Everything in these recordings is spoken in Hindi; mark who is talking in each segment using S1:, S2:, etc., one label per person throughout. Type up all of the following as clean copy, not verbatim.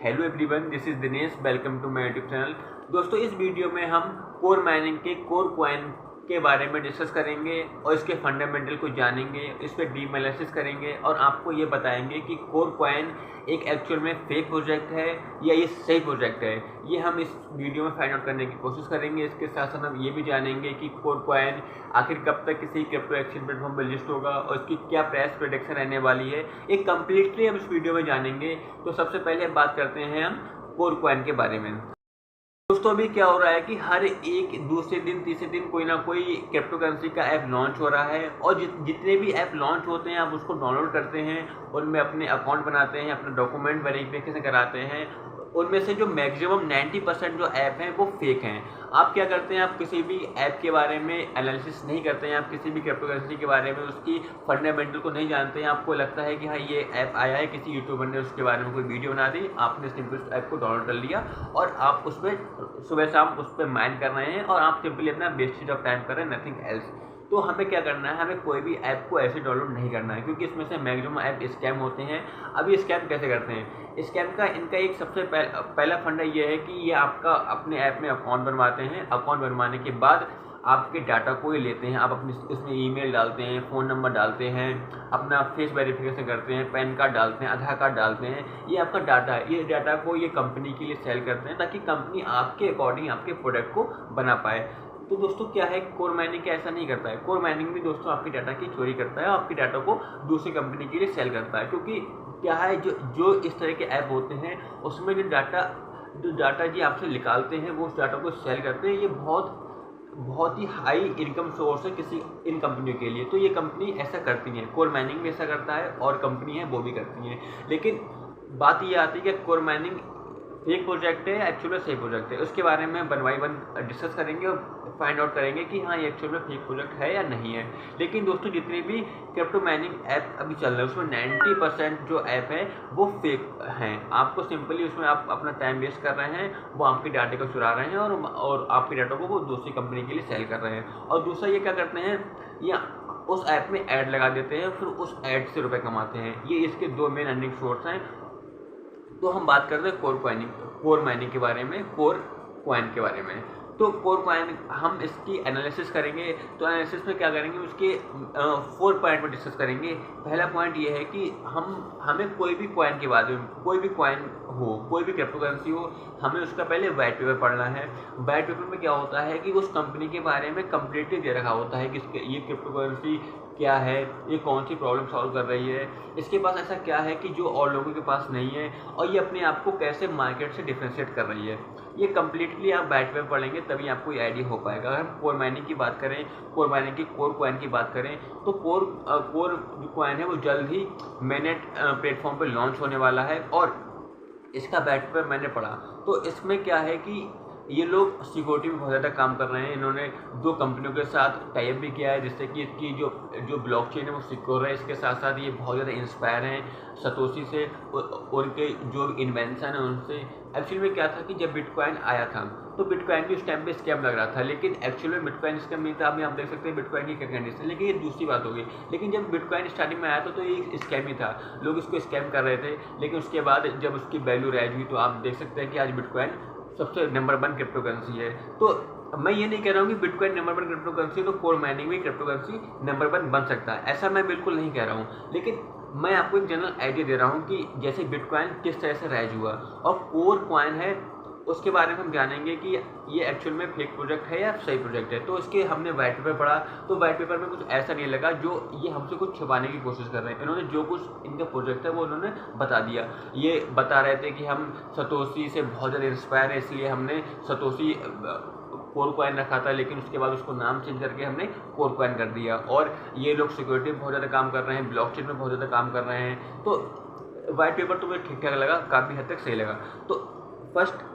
S1: Hello everyone, this is Dinesh. Welcome to my YouTube channel. दोस्तों, इस वीडियो में हम कोर माइनिंग के कोर कॉइन के बारे में डिस्कस करेंगे और इसके फंडामेंटल को जानेंगे, इस पर डीप एनालिसिस करेंगे और आपको ये बताएंगे कि कोर कॉइन एक एक्चुअल में फेक प्रोजेक्ट है या ये सही प्रोजेक्ट है। ये हम इस वीडियो में फाइंड आउट करने की कोशिश करेंगे। इसके साथ साथ हम ये भी जानेंगे कि कोर कॉइन आखिर कब तक किसी क्रिप्टो एक्सचेंज प्लेटफॉर्म पर लिस्ट होगा और इसकी क्या प्राइस प्रेडिक्शन रहने वाली है, ये कंप्लीटली हम इस वीडियो में जानेंगे। तो सबसे पहले बात करते हैं हम कोर कॉइन के बारे में। दोस्तों, अभी क्या हो रहा है कि हर एक दूसरे दिन तीसरे दिन कोई ना कोई क्रिप्टो करेंसी का ऐप लॉन्च हो रहा है और जितने भी ऐप लॉन्च होते हैं आप उसको डाउनलोड करते हैं, उनमें अपने अकाउंट बनाते हैं, अपना डॉक्यूमेंट वेरिफिकेशन कराते हैं। उनमें से जो मैक्सिमम 90% जो ऐप हैं वो फेक हैं। आप क्या करते हैं, आप किसी भी ऐप के बारे में एनालिसिस नहीं करते हैं, आप किसी भी क्रिप्टो करेंसी के बारे में उसकी फंडामेंटल को नहीं जानते हैं। आपको लगता है कि हाँ ये ऐप आया है, किसी यूट्यूबर ने उसके बारे में कोई वीडियो बना दी, आपने सिंपल ऐप को डाउनलोड कर लिया और आप उस पर सुबह शाम उस पर माइन कर रहे हैं और आप सिंपली अपना वेस्टेज ऑफ टाइम कर रहे हैं, नथिंग एल्स। तो हमें क्या करना है, हमें कोई भी ऐप को ऐसे डाउनलोड नहीं करना है क्योंकि इसमें से मैक्सिमम ऐप स्कैम होते हैं। अभी स्कैम कैसे करते हैं, स्कैम का इनका एक सबसे पहला फंडा ये है कि ये आपका अपने ऐप में अकाउंट बनवाते हैं। अकाउंट बनवाने के बाद आपके डाटा को ही लेते हैं। आप अपनी इसमें ईमेल डालते हैं, फ़ोन नंबर डालते हैं, अपना फेस वेरिफिकेशन करते हैं, पैन कार्ड डालते हैं, आधार कार्ड डालते हैं। ये आपका डाटा है, ये डाटा को ये कंपनी के लिए सेल करते हैं ताकि कंपनी आपके अकॉर्डिंग आपके प्रोडक्ट को बना पाए। तो दोस्तों क्या है, कोर माइनिंग क्या ऐसा नहीं करता है। कोर माइनिंग भी दोस्तों आपकी डाटा की चोरी करता है और आपकी डाटा को दूसरी कंपनी के लिए सेल करता है। क्योंकि क्या है, जो इस तरह के ऐप होते हैं उसमें जो डाटा जी आपसे निकालते हैं वो उस डाटा को सेल करते हैं। ये बहुत ही हाई इनकम सोर्स है किसी इन कंपनियों के लिए। तो ये कंपनी ऐसा करती हैं, कोर माइनिंग भी ऐसा करता है और कंपनी है वो भी करती हैं। लेकिन बात ये आती है कि कोर माइनिंग फेक प्रोजेक्ट है एक्चुअल में सही प्रोजेक्ट है, उसके बारे में वन बाई वन डिस्कस करेंगे और फाइंड आउट करेंगे कि हाँ ये एक्चुअल में फेक प्रोजेक्ट है या नहीं है। लेकिन दोस्तों, जितने भी क्रिप्टो माइनिंग ऐप अभी चल रहे हैं उसमें 90% जो ऐप है वो फेक हैं। आपको सिंपली उसमें आप अपना टाइम वेस्ट कर रहे हैं, वो आपके डाटे को चुरा रहे हैं और आपके डाटा को वो दूसरी कंपनी के लिए सेल कर रहे हैं। और दूसरा ये क्या करते हैं, या उस ऐप में ऐड लगा देते हैं, फिर उस ऐड से रुपये कमाते हैं। ये इसके दो मेन अर्निंग सोर्स हैं। तो हम बात करते हैं कोर माइनिंग के बारे में, कोर कॉइन के बारे में। तो कोर कॉइन हम इसकी एनालिसिस करेंगे। तो एनालिसिस में क्या करेंगे, उसके 4 पॉइंट में डिस्कस करेंगे। पहला पॉइंट ये है कि हमें कोई भी कॉइन के बारे में, कोई भी कॉइन हो, कोई भी क्रिप्टो करेंसी हो, हमें उसका पहले वाइट पेपर पढ़ना है। वाइट पेपर में क्या होता है कि उस कंपनी के बारे में कंप्लीटली दे रखा होता है कि ये क्रिप्टो करेंसी क्या है, ये कौन सी प्रॉब्लम सॉल्व कर रही है, इसके पास ऐसा क्या है कि जो और लोगों के पास नहीं है, और ये अपने आप को कैसे मार्केट से डिफ्रेंशिएट कर रही है। ये कम्प्लीटली आप बैट पे पढ़ेंगे तभी आपको ये आइडिया हो पाएगा। अगर हम कोर माइनिंग की बात करें, कोर माइनिंग की कोर कॉइन की बात करें, तो कोर जो कॉइन है वो जल्द ही मेननेट प्लेटफॉर्म पर लॉन्च होने वाला है और इसका बैट पे मैंने पढ़ा। तो इसमें क्या है कि ये लोग सिक्योरिटी में बहुत ज़्यादा काम कर रहे हैं। इन्होंने 2 कंपनियों के साथ टाई अप भी किया है जिससे कि इसकी जो ब्लॉकचेन है वो सिक्योर है। इसके साथ साथ ये बहुत ज़्यादा इंस्पायर हैं सतोशी से, उनके जो इन्वेंशन है उनसे। एक्चुअली में क्या था कि जब बिटकॉइन आया था तो बिटकॉइन भी उस टाइम पे स्कैम लग रहा था, लेकिन एक्चुअली में बिटकॉइन स्कैम नहीं था। अभी आप देख सकते हैं बिटकॉइन की क्या कंडीशन, लेकिन ये दूसरी बात होगी। लेकिन जब बिटकॉइन स्टार्टिंग में आया था तो ये स्कैम ही था, लोग इसको स्कैम कर रहे थे। लेकिन उसके बाद जब उसकी वैल्यू राइज हुई तो आप देख सकते हैं कि आज बिटकॉइन सबसे नंबर 1 क्रिप्टो करेंसी है। तो मैं ये नहीं कह रहा हूँ कि बिटकॉइन नंबर 1 क्रिप्टो करेंसी तो कोर माइनिंग भी क्रिप्टो करेंसी नंबर 1 बन सकता है, ऐसा मैं बिल्कुल नहीं कह रहा हूँ। लेकिन मैं आपको एक जनरल आइडिया दे रहा हूँ कि जैसे बिटकॉइन किस तरह से राइज हुआ और कोर कॉइन है उसके बारे में हम जानेंगे कि ये एक्चुअल में फेक प्रोजेक्ट है या सही प्रोजेक्ट है। तो इसके हमने वाइट पेपर पढ़ा, तो वाइट पेपर में कुछ ऐसा नहीं लगा जो ये हमसे कुछ छुपाने की कोशिश कर रहे हैं। इन्होंने जो कुछ इनका प्रोजेक्ट है वो उन्होंने बता दिया। ये बता रहे थे कि हम सतोशी से बहुत ज़्यादा इंस्पायर है, इसलिए हमने सतोशी कोर कॉइन रखा था, लेकिन उसके बाद उसको नाम चेंज करके हमने कोर कॉइन कर दिया। और ये लोग सिक्योरिटी में बहुत ज़्यादा काम कर रहे हैं, ब्लॉकचेन में बहुत ज़्यादा काम कर रहे हैं। तो वाइट पेपर तो मुझे ठीक ठाक लगा, काफ़ी हद तक सही लगा। तो फर्स्ट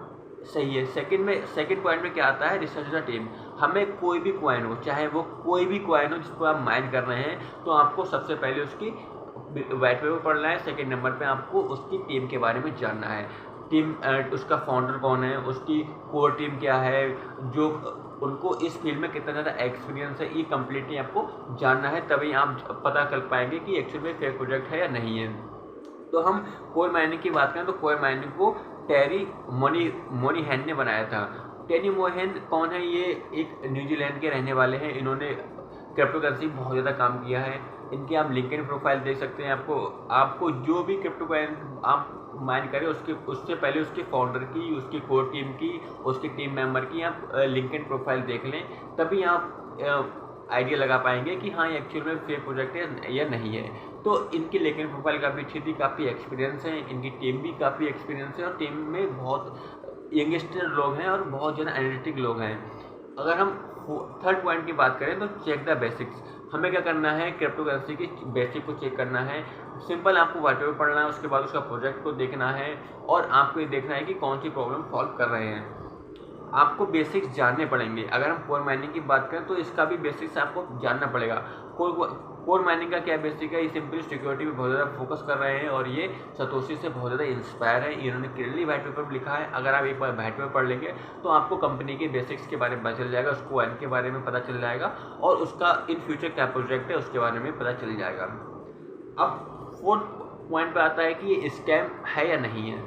S1: सही है। सेकंड पॉइंट में क्या आता है, रिसर्च टीम। हमें कोई भी कॉइन हो, चाहे वो कोई भी कॉइन हो जिसको आप माइन कर रहे हैं, तो आपको सबसे पहले उसकी वाइट पेपर पढ़ना है। सेकंड नंबर पे आपको उसकी टीम के बारे में जानना है। टीम उसका फाउंडर कौन है, उसकी कोर टीम क्या है, जो उनको इस फील्ड में कितना ज़्यादा एक्सपीरियंस है, ये कम्प्लीटली आपको जानना है। तभी आप पता कर पाएंगे कि एक्चुअल में फेक प्रोजेक्ट है या नहीं है। तो हम कोर माइनिंग की बात करें तो कोर माइनिंग को टेरी मोनीहैन ने बनाया था। टेरी मोनीहैन कौन है? ये एक न्यूजीलैंड के रहने वाले हैं। इन्होंने क्रिप्टो करेंसी बहुत ज़्यादा काम किया है। इनकी आप लिंक्डइन प्रोफाइल देख सकते हैं। आपको जो भी क्रिप्टो करेंसी आप माइन करें उससे पहले उसके फाउंडर की, उसकी कोर टीम की, उसके टीम मेंबर की आप लिंक्डइन प्रोफाइल देख लें, तभी आप आइडिया लगा पाएंगे कि हाँ ये एक्चुअल में फेक प्रोजेक्ट है या नहीं है। तो इनकी लिंक्डइन प्रोफाइल काफ़ी अच्छी थी, काफ़ी एक्सपीरियंस है, इनकी टीम भी काफ़ी एक्सपीरियंस है और टीम में बहुत यंगस्टर लोग हैं और बहुत ज़्यादा एनालिटिक लोग हैं। अगर हम थर्ड पॉइंट की बात करें तो चेक द बेसिक्स। हमें क्या करना है? क्रिप्टो करेंसी की बेसिक को चेक करना है। सिंपल आपको व्हाइट पेपर पढ़ना है, उसके बाद उसका प्रोजेक्ट को देखना है और आपको ये देखना है कि कौन सी प्रॉब्लम सॉल्व कर रहे हैं। आपको बेसिक्स जानने पड़ेंगे। अगर हम कोर माइनिंग की बात करें तो इसका भी बेसिक्स आपको जानना पड़ेगा। कोर माइनिंग का क्या बेसिक है? ये सिंपली सिक्योरिटी पे बहुत ज़्यादा फोकस कर रहे हैं और ये सतोशी से बहुत ज़्यादा इंस्पायर है। इन्होंने क्लियरली व्हाइट पेपर लिखा है। अगर आप एक बार व्हाइट पेपर पढ़ लेंगे तो आपको कंपनी के बेसिक्स के बारे में पता चल जाएगा, उसको कॉइन के बारे में पता चल जाएगा और उसका इन फ्यूचर क्या प्रोजेक्ट है उसके बारे में पता चल जाएगा। अब फोर्थ पॉइंट पे आता है कि ये स्कैम है या नहीं है।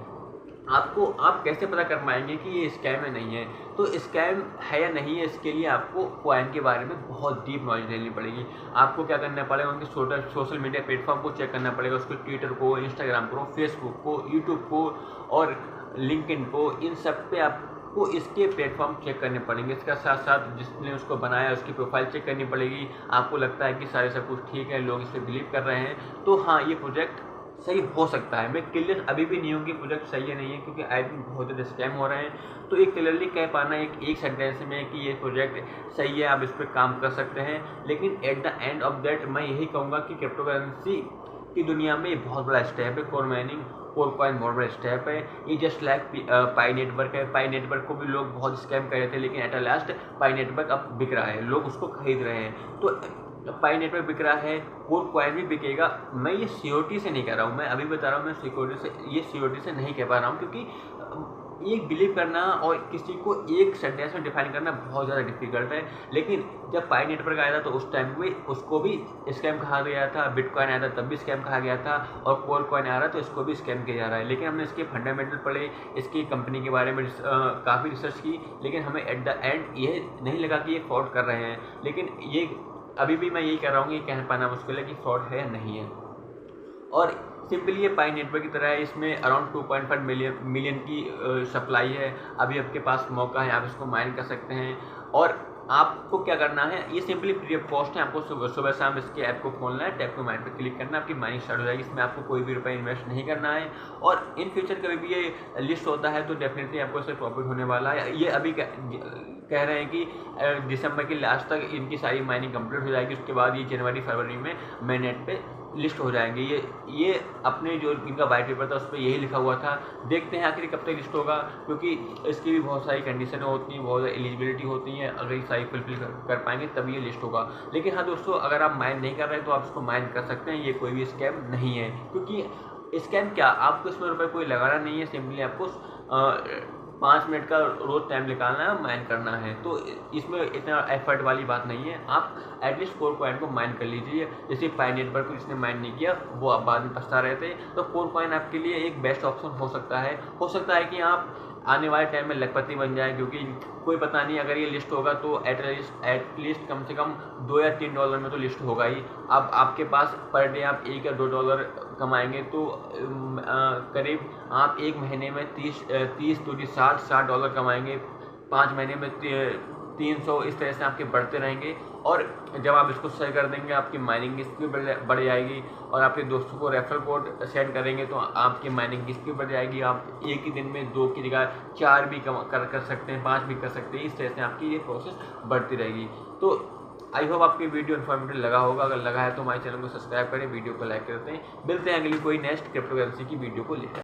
S1: आप कैसे पता कर पाएंगे कि ये स्कैम है नहीं है? तो स्कैम है या नहीं है इसके लिए आपको कॉइन के बारे में बहुत डीप नॉलेज लेनी पड़ेगी। आपको क्या करना पड़ेगा? उनके सोशल मीडिया प्लेटफॉर्म को चेक करना पड़ेगा, उसको ट्विटर को, इंस्टाग्राम को, फेसबुक को, यूट्यूब को और लिंक्डइन को। इन सब पे आपको इसके प्लेटफॉर्म चेक करने पड़ेंगे। इसका साथ साथ जिसने उसको बनाया उसकी प्रोफाइल चेक करनी पड़ेगी। आपको लगता है कि सारे सब कुछ ठीक है, लोग इस पर बिलीव कर रहे हैं, तो हाँ ये प्रोजेक्ट सही हो सकता है। मैं क्लियर अभी भी नहीं हूँ कि प्रोजेक्ट सही है नहीं है, क्योंकि आई थिंक बहुत ज़्यादा स्कैम हो रहे हैं। तो एक क्लियरली कह पाना एक सेंटेंस में कि ये प्रोजेक्ट सही है, आप इस पर काम कर सकते हैं। लेकिन at the end of that मैं यही कहूँगा कि क्रिप्टो करेंसी की दुनिया में ये बहुत बड़ा स्टेप है। कोर माइनिंग, कोर कॉइन बहुत बड़ा स्टेप है। ये जस्ट लाइक पाई नेटवर्क है। पाई नेटवर्क को भी लोग बहुत स्कैम कर रहे थे, लेकिन at a last pi network अब बिक रहा है, लोग उसको खरीद रहे हैं। तो पाई नेटवर्क बिक रहा है, कोर कॉइन भी बिकेगा। मैं ये सिक्योरिटी से नहीं कह रहा हूँ, मैं अभी बता रहा हूँ, मैं सिक्योरिटी से नहीं कह पा रहा हूँ, क्योंकि एक बिलीव करना और किसी को एक सेंटेंस में डिफाइन करना बहुत ज़्यादा डिफिकल्ट है। लेकिन जब पाई नेटवर्क आया था तो उस टाइम पे उसको भी स्कैम कहा गया था, बिटकॉइन आया था तब भी स्कैम कहा गया था, और कोर कॉइन आ रहा तो इसको भी स्कैम किया जा रहा है। लेकिन हमने इसके फंडामेंटल पढ़े, इसकी कंपनी के बारे में काफ़ी रिसर्च की, लेकिन हमें एट द एंड ये नहीं लगा कि ये फ्रॉड कर रहे हैं। लेकिन ये अभी भी मैं यही कह रहा हूँ कि कह पाना मुश्किल है कि फ्रॉड है या नहीं है। और सिंपली ये पाई नेटवर्क की तरह है, इसमें अराउंड 2.5 मिलियन की सप्लाई है। अभी आपके पास मौका है, आप इसको माइन कर सकते हैं। और आपको क्या करना है? ये सिंपली फ्री ऑफ कॉस्ट है। आपको सुबह शाम इसके ऐप को खोलना है, टैप को माइन पर क्लिक करना है, आपकी माइनिंग स्टार्ट हो जाएगी। इसमें आपको कोई भी रुपये इन्वेस्ट नहीं करना है। और इन फ्यूचर कभी भी ये लिस्ट होता है तो डेफिनेटली आपको इससे प्रॉफिट होने वाला है। ये अभी कह रहे हैं कि दिसंबर के लास्ट तक इनकी सारी माइनिंग कंप्लीट हो जाएगी। उसके बाद ये जनवरी फरवरी में मेननेट पे लिस्ट हो जाएंगे। ये अपने जो इनका वाइट पेपर था उस पर यही लिखा हुआ था। देखते हैं आखिर कब तक लिस्ट होगा, क्योंकि इसकी भी बहुत सारी कंडीशनें होती हैं, बहुत सारी एलिजिबिलिटी होती हैं। अगर ये सारी फुलफिल कर पाएंगे तब ये लिस्ट होगा। लेकिन हाँ दोस्तों, अगर आप माइन नहीं कर रहे हैं तो आप इसको माइन कर सकते हैं। ये कोई भी स्कैम नहीं है, क्योंकि स्कैम क्या, आपको इसमें रुपये कोई लगाना नहीं है। सिंपली आपको 5 मिनट का रोज़ टाइम निकालना है, माइन करना है। तो इसमें इतना एफर्ट वाली बात नहीं है। आप एटलीस्ट कोर कॉइन को माइन कर लीजिए। जैसे पाई नेटवर्क को जिसने माइन नहीं किया वो आप बाद में पछता रहे थे, तो कोर कॉइन आपके लिए एक बेस्ट ऑप्शन हो सकता है। हो सकता है कि आप आने वाले टाइम में लखपति बन जाए, क्योंकि कोई पता नहीं, अगर ये लिस्ट होगा तो एटलीस्ट कम से कम $2 या $3 में तो लिस्ट होगा ही। अब आपके पास पर डे आप $1 या $2 कमाएंगे तो करीब आप एक महीने में 30 तो $60 कमाएंगे। 5 महीने में 300, इस तरह से आपके बढ़ते रहेंगे। और जब आप इसको शेयर कर देंगे आपकी माइनिंग की स्पीड बढ़ जाएगी, और आपके दोस्तों को रेफरल कोड सेंड करेंगे तो आपकी माइनिंग की स्पीड बढ़ जाएगी। आप एक ही दिन में 2 की जगह 4 भी कर सकते हैं, 5 भी कर सकते हैं। इस तरह से आपकी ये प्रोसेस बढ़ती रहेगी। तो आई होप आपकी वीडियो इन्फॉर्मेटिव लगा होगा। अगर लगा है तो हमारे चैनल को सब्सक्राइब करें, वीडियो को लाइक करते हैं। मिलते हैं अगली कोई नेक्स्ट क्रिप्टो करेंसी की वीडियो को लेकर।